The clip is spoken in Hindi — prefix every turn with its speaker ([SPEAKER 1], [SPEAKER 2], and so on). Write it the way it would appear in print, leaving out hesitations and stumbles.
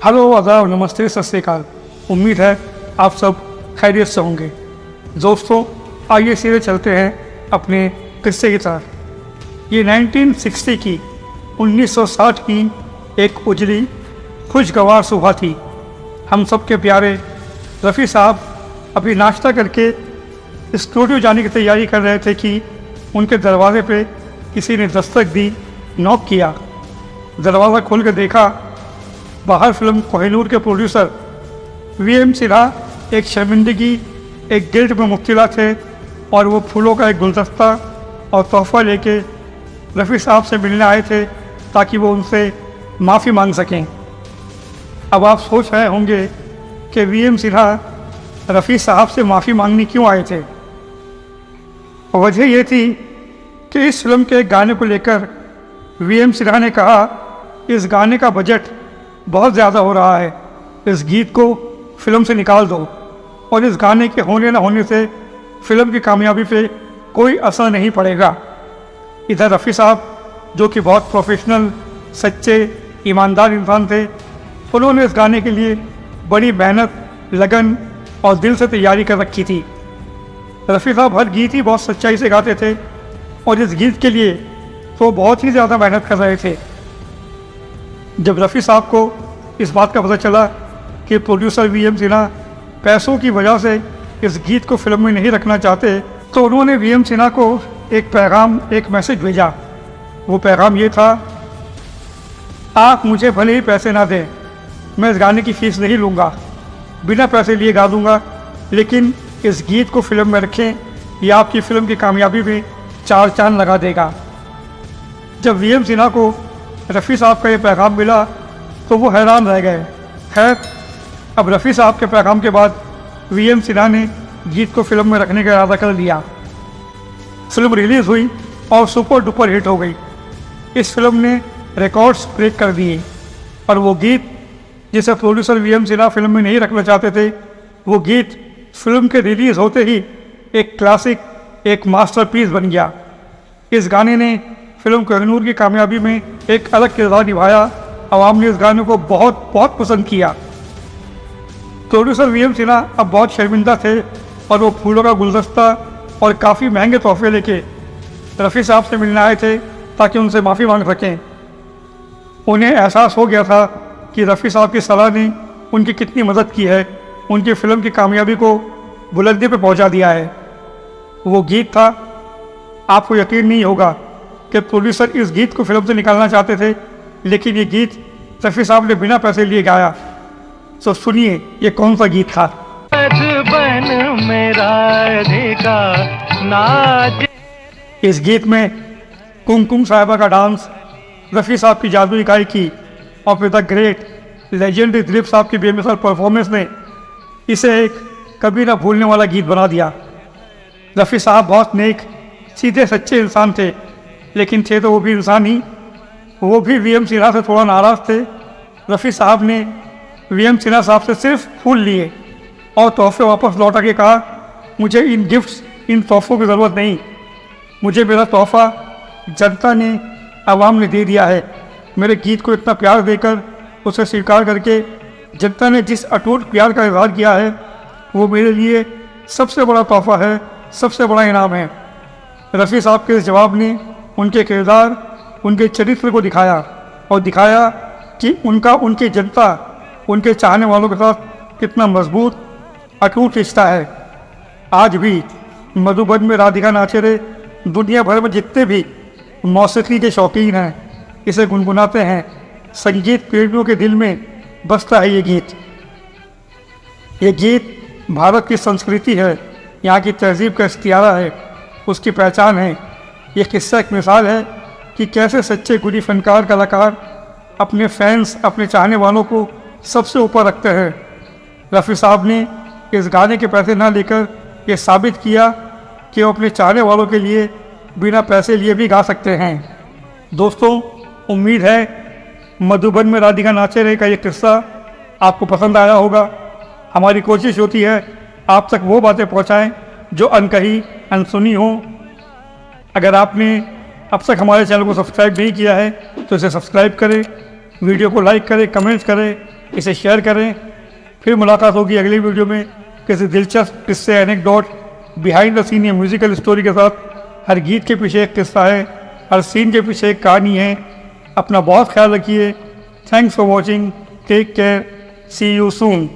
[SPEAKER 1] हेलो, आदाब, नमस्ते, सत श्री अकाल। उम्मीद है आप सब खैरियत से होंगे। दोस्तों, आइए सीधे चलते हैं अपने किस्से की तरफ। ये 1960 की 1960 की एक उजली खुशगवार सुबह थी। हम सब के प्यारे रफ़ी साहब अभी नाश्ता करके स्टूडियो जाने की तैयारी कर रहे थे कि उनके दरवाजे पे किसी ने दस्तक दी, नॉक किया। दरवाज़ा खोल कर देखा, बाहर फिल्म कोहिनूर के प्रोड्यूसर वीएम सिन्हा एक शर्मिंदगी, एक गिल्ट में मुब्तला थे और वो फूलों का एक गुलदस्ता और तोहफ़ा लेके रफ़ी साहब से मिलने आए थे ताकि वो उनसे माफ़ी मांग सकें। अब आप सोच रहे होंगे कि वीएम सिन्हा रफ़ी साहब से माफ़ी मांगने क्यों आए थे। वजह ये थी कि इस फिल्म के एक गाने को लेकर वीएम सिन्हा ने कहा, इस गाने का बजट बहुत ज़्यादा हो रहा है, इस गीत को फिल्म से निकाल दो और इस गाने के होने न होने से फिल्म की कामयाबी पे कोई असर नहीं पड़ेगा। इधर रफ़ी साहब जो कि बहुत प्रोफेशनल, सच्चे, ईमानदार इंसान थे, उन्होंने इस गाने के लिए बड़ी मेहनत, लगन और दिल से तैयारी कर रखी थी। रफ़ी साहब हर गीत ही बहुत सच्चाई से गाते थे और इस गीत के लिए तो बहुत ही ज़्यादा मेहनत कर रहे थे। जब रफ़ी साहब को इस बात का पता चला कि प्रोड्यूसर वीएम सिन्हा पैसों की वजह से इस गीत को फिल्म में नहीं रखना चाहते, तो उन्होंने वीएम सिन्हा को एक पैगाम, एक मैसेज भेजा। वो पैगाम ये था, आप मुझे भले ही पैसे ना दें, मैं इस गाने की फ़ीस नहीं लूँगा, बिना पैसे लिए गा दूँगा, लेकिन इस गीत को फिल्म में रखें, यह आपकी फ़िल्म की कामयाबी में चार चांद लगा देगा। जब वीएम सिन्हा को रफ़ी साहब का ये पैगाम मिला तो वो हैरान रह गए। खैर, अब रफ़ी साहब के पैगाम के बाद वीएम सिन्हा ने गीत को फिल्म में रखने का इरादा कर लिया। फिल्म रिलीज़ हुई और सुपर डुपर हिट हो गई। इस फिल्म ने रिकॉर्ड्स ब्रेक कर दिए और वो गीत जिसे प्रोड्यूसर वीएम सिन्हा फिल्म में नहीं रखना चाहते थे, वो गीत फिल्म के रिलीज़ होते ही एक क्लासिक, एक मास्टरपीस बन गया। इस गाने ने फिल्म कोहिनूर की कामयाबी में एक अलग किरदार निभाया। आवाम ने इस गाने को बहुत बहुत पसंद किया। प्रोड्यूसर वीएम सिन्हा अब बहुत शर्मिंदा थे और वो फूलों का गुलदस्ता और काफ़ी महंगे तोहफे लेके रफ़ी साहब से मिलने आए थे ताकि उनसे माफ़ी मांग सकें। उन्हें एहसास हो गया था कि रफ़ी साहब की सलाह ने उनकी कितनी मदद की है, उनकी फ़िल्म की कामयाबी को बुलंदी पे पहुंचा दिया है। वो गीत था, आपको यकीन नहीं होगा कि प्रोड्यूसर इस गीत को फिल्म से निकालना चाहते थे, लेकिन ये गीत रफ़ी साहब ने बिना पैसे लिए गाया। तो सुनिए ये कौन सा गीत था। इस गीत में कुमकुम साहिबा का डांस, रफ़ी साहब की जादुई गायकी और फिर द ग्रेट लेजेंडरी दिलीप साहब की बेमिसाल परफॉर्मेंस ने इसे एक कभी ना भूलने वाला गीत बना दिया। रफ़ी साहब बहुत नेक, सीधे सच्चे इंसान थे, लेकिन थे तो वो भी इंसान ही। वो भी वीएम सिन्हा से थोड़ा नाराज़ थे। रफ़ी साहब ने वीएम सिन्हा साहब से सिर्फ फूल लिए और तोहफे वापस लौटा के कहा, मुझे इन गिफ्ट्स, इन तोहफ़ों की ज़रूरत नहीं, मुझे मेरा तोहफ़ा जनता ने, आवाम ने दे दिया है। मेरे गीत को इतना प्यार देकर, उसे स्वीकार करके जनता ने जिस अटूट प्यार का इज़हार किया है, वो मेरे लिए सबसे बड़ा तोहफ़ा है, सबसे बड़ा इनाम है। रफ़ी साहब के इस जवाब ने उनके किरदार, उनके चरित्र को दिखाया और दिखाया कि उनका उनकी जनता, उनके चाहने वालों के साथ कितना मजबूत, अटूट रिश्ता है। आज भी मधुबन में राधिका नाचेरे दुनिया भर में जितने भी मौसीकी के शौकीन हैं, इसे गुनगुनाते हैं। संगीत प्रेमियों के दिल में बसता है ये गीत। ये गीत भारत की संस्कृति है, यहाँ की तहजीब का इख्तियारा है, उसकी पहचान है। ये किस्सा एक मिसाल है कि कैसे सच्चे गुणी फनकार, कलाकार अपने फैंस, अपने चाहने वालों को सबसे ऊपर रखते हैं। रफ़ी साहब ने इस गाने के पैसे ना लेकर ये साबित किया कि वो अपने चाहने वालों के लिए बिना पैसे लिए भी गा सकते हैं। दोस्तों, उम्मीद है मधुबन में राधिका नाचेरे का ये किस्सा आपको पसंद आया होगा। हमारी कोशिश होती है आप तक वो बातें पहुंचाएं जो अनकही, अनसुनी हो। अगर आपने अब तक हमारे चैनल को सब्सक्राइब नहीं किया है तो इसे सब्सक्राइब करें, वीडियो को लाइक करें, कमेंट्स करें इसे शेयर करें। फिर मुलाकात होगी अगली वीडियो में किसी दिलचस्प किस्से, एनेक्डोट, बिहाइंड द सीन या म्यूजिकल स्टोरी के साथ। हर गीत के पीछे एक किस्सा है, हर सीन के पीछे एक कहानी है। अपना बहुत ख्याल रखिए। Thanks for watching, take care, see you soon.